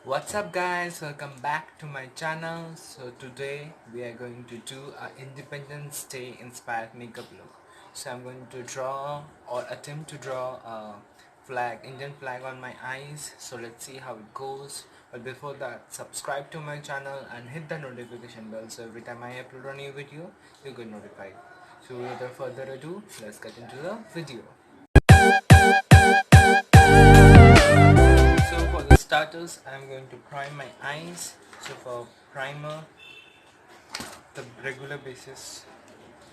What's up guys, welcome back to my channel. So today we are going to do a Independence Day inspired makeup look. So I'm going to draw or attempt to draw a flag, Indian flag on my eyes. So let's see how it goes. But before that, subscribe to my channel and hit the notification bell so every time I upload a new video you get notified. So without further ado, let's get into the video. So for the starters, I'm going to prime my eyes. So for primer, the regular basis,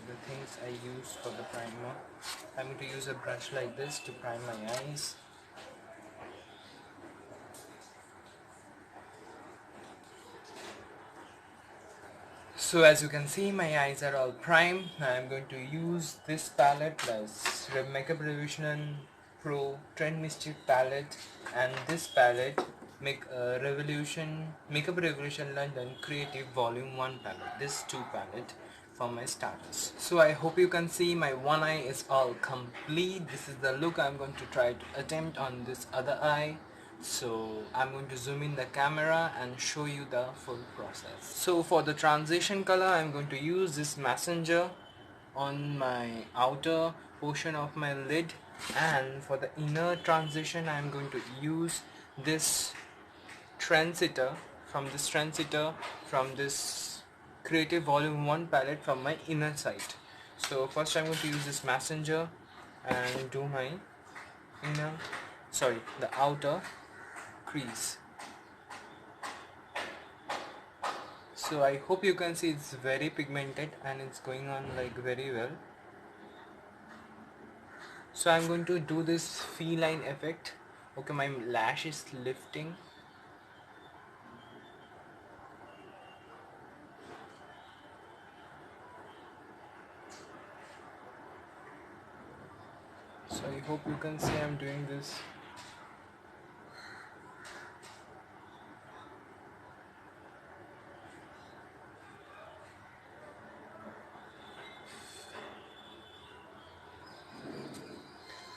the things I use for the primer, I'm going to use a brush like this to prime my eyes. So as you can see, my eyes are all primed. I'm going to use this palette plus Makeup Revolution Pro Trend Mischief palette, and this palette Makeup Revolution London Creative Volume 1 palette. This two palette for my starters. So I hope you can see my one eye is all complete. This is the look I'm going to try to attempt on this other eye. So I'm going to zoom in the camera and show you the full process. So for the transition color, I'm going to use this messenger on my outer portion of my lid, and for the inner transition I'm going to use this trendsetter from this Creative Volume 1 palette from my inner side. So first I'm going to use this messenger and do my the outer crease. So I hope you can see it's very pigmented and it's going on like very well. So I'm going to do this feline effect. Okay, my lash is lifting. So I hope you can see I'm doing this.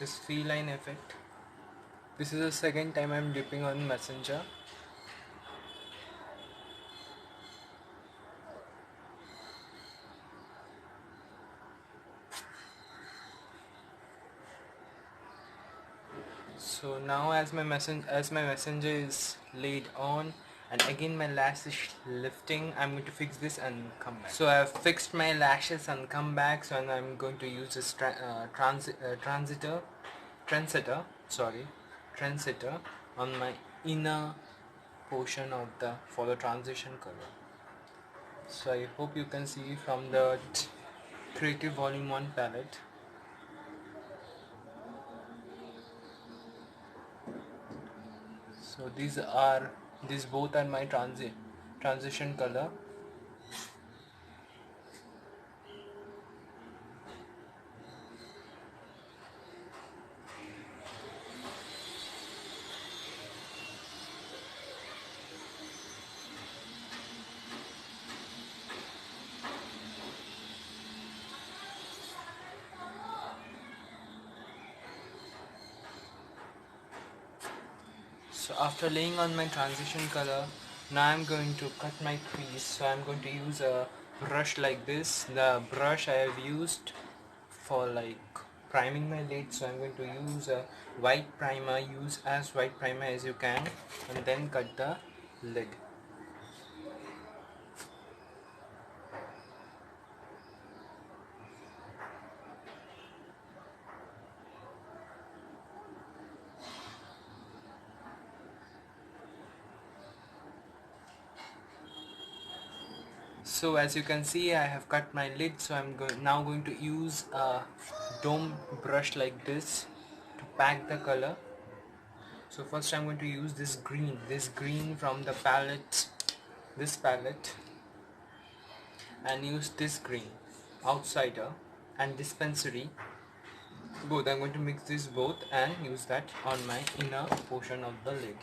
This feline effect. This is the second time I'm dipping on messenger. So now as my messenger is laid on and again my lash is lifting, I'm going to fix this and come back. So I've fixed my lashes and come back. So and I'm going to use this trendsetter on my inner portion of the for the transition color. So I hope you can see from the Creative Volume 1 palette. So these both are my transition color. So after laying on my transition color, now I'm going to cut my crease. So I'm going to use a brush like this. The brush I have used for like priming my lid. So I'm going to use a white primer. Use as white primer as you can, and then cut the lid. So as you can see, I have cut my lid. So I'm now going to use a dome brush like this to pack the color. So first I'm going to use this green from the palette, this palette, and use this green, outsider and dispensary. Both I'm going to mix this both and use that on my inner portion of the lid.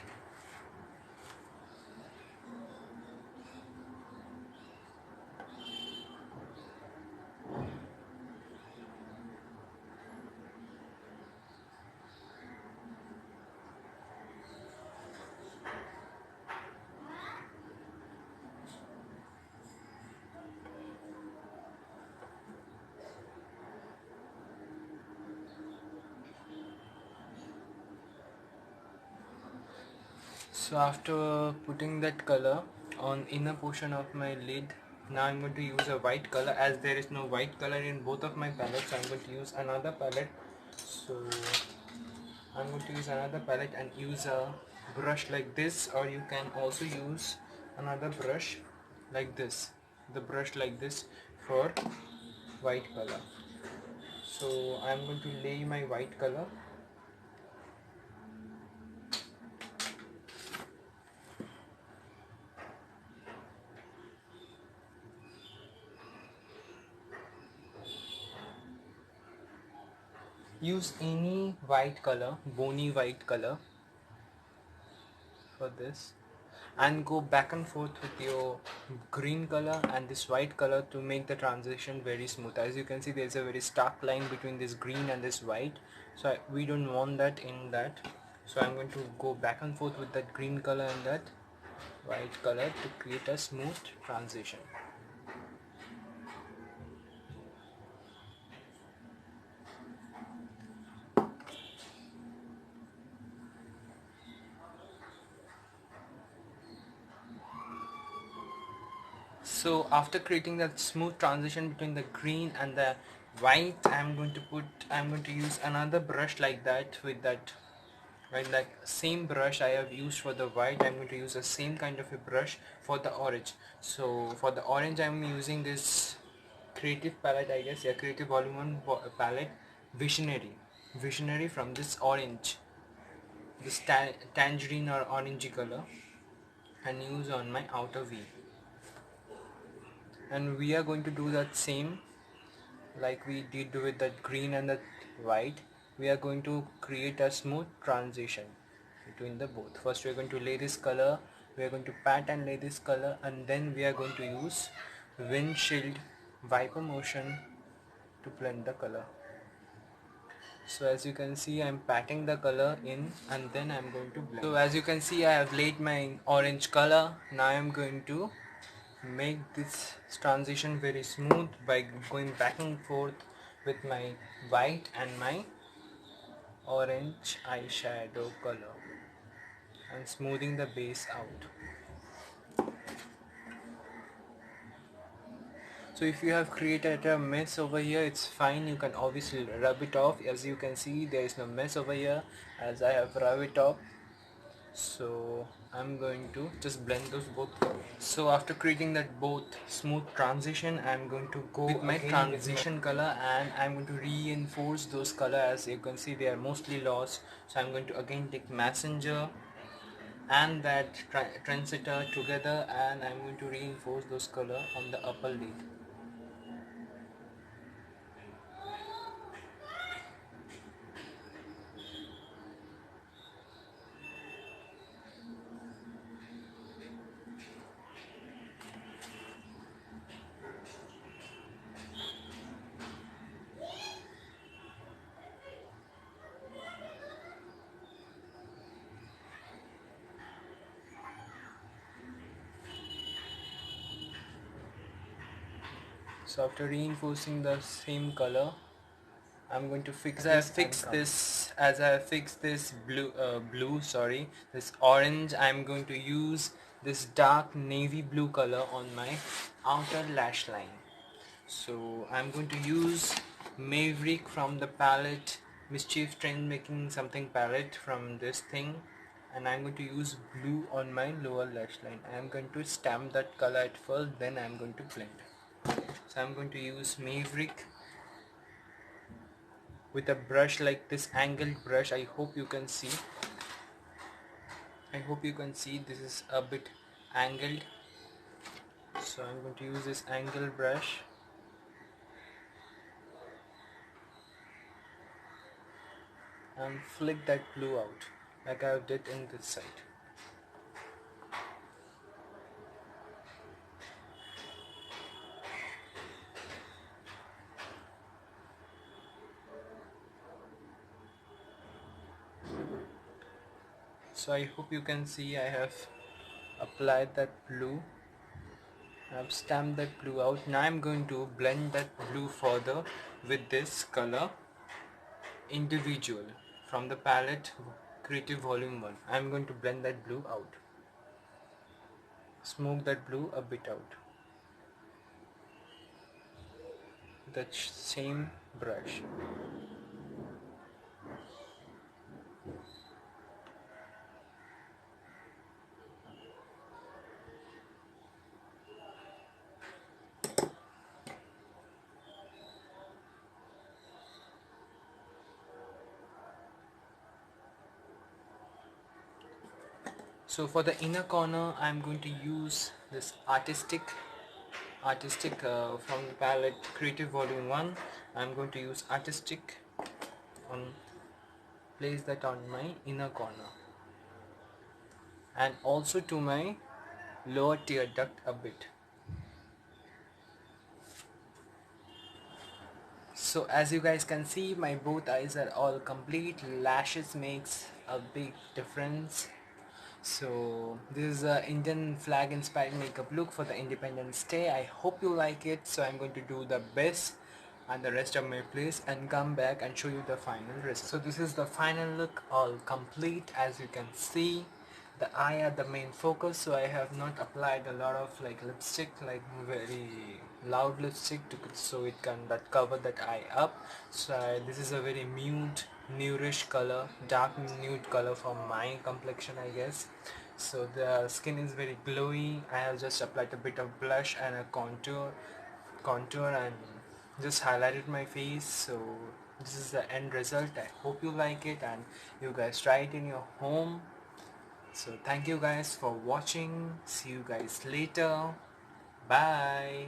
So after putting that color on inner portion of my lid, now I'm going to use a white color. As there is no white color in both of my palettes, I'm going to use another palette. So I'm going to use another palette and use a brush like this, or you can also use another brush like this, the brush like this for white color. So I'm going to lay my white color. Use any white color, bony white color for this, and go back and forth with your green color and this white color to make the transition very smooth. As you can see, there is a very stark line between this green and this white, so we don't want that in that. So I'm going to go back and forth with that green color and that white color to create a smooth transition. So after creating that smooth transition between the green and the white, I'm going to use another brush like that with that, right, like same brush I have used for the white. I'm going to use the same kind of a brush for the orange. So for the orange, I'm using this creative palette, I guess, yeah, creative volume 1 palette, visionary from this orange, this tangerine or orangey color, and use on my outer V. And we are going to do that same like we did with that green and that white. We are going to create a smooth transition between the both. First we are going to lay this color, we are going to pat and lay this color, and then we are going to use windshield wiper motion to blend the color. So as you can see, I'm patting the color in and then I'm going to blend. So as you can see, I have laid my orange color. Now I'm going to make this transition very smooth by going back and forth with my white and my orange eyeshadow color and smoothing the base out. So if you have created a mess over here, it's fine, you can obviously rub it off. As you can see, there is no mess over here as I have rubbed it off. So I'm going to just blend those both. So after creating that both smooth transition, I'm going to go with my transition color and I'm going to reinforce those colors. As you can see, they are mostly lost, so I'm going to again take messenger and that trendsetter together, and I'm going to reinforce those color on the upper lid. So after reinforcing the same color, I'm going to fix as I fix this this orange. I'm going to use this dark navy blue color on my outer lash line. So I'm going to use Maverick from the palette Mischief Trend Making Something palette from this thing, and I'm going to use blue on my lower lash line. I'm going to stamp that color at first, then I'm going to blend. So I'm going to use Maverick with a brush like this angled brush. I hope you can see this is a bit angled. So I'm going to use this angled brush and flick that blue out like I did in this side. So I hope you can see I have applied that blue. I've stamped that blue out. Now I'm going to blend that blue further with this color Individual from the palette Creative Volume 1. I'm going to blend that blue out. Smoke that blue a bit out. That same brush. So for the inner corner, I'm going to use this artistic from the palette Creative Volume 1. I'm going to use artistic on place that on my inner corner and also to my lower tear duct a bit. So as you guys can see, my both eyes are all complete. Lashes makes a big difference. So this is a Indian flag inspired makeup look for the Independence Day. I hope you like it. So I'm going to do the best and the rest of my place and come back and show you the final result. So this is the final look, all complete. As you can see, the eye are the main focus, so I have not applied a lot of like lipstick, like very loud lipstick so it can that cover that eye up. So this is a very nudish color, dark nude color for my complexion, I guess. So the skin is very glowy. I have just applied a bit of blush and a contour and just highlighted my face. So this is the end result. I hope you like it and you guys try it in your home. So thank you guys for watching. See you guys later. Bye.